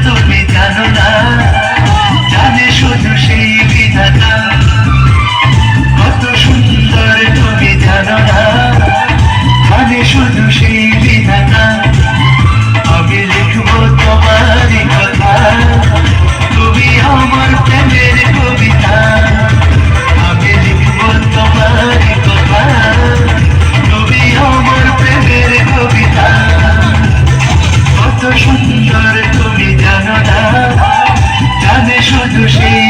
তুমি জানো না, জানে শুধু সেই বিধাতা। কত সুন্দর তুমি জানো না, জানে শুধু সেই বিধাতা। আমি লিখবো তোমারই কথা, তুমি আমার প্রেমের কবিতা। আমি লিখবো তোমারই কথা, তুমি আমার প্রেমের কবিতা। কত সুন্দর তুমি জানো না, জানে শুধু সেই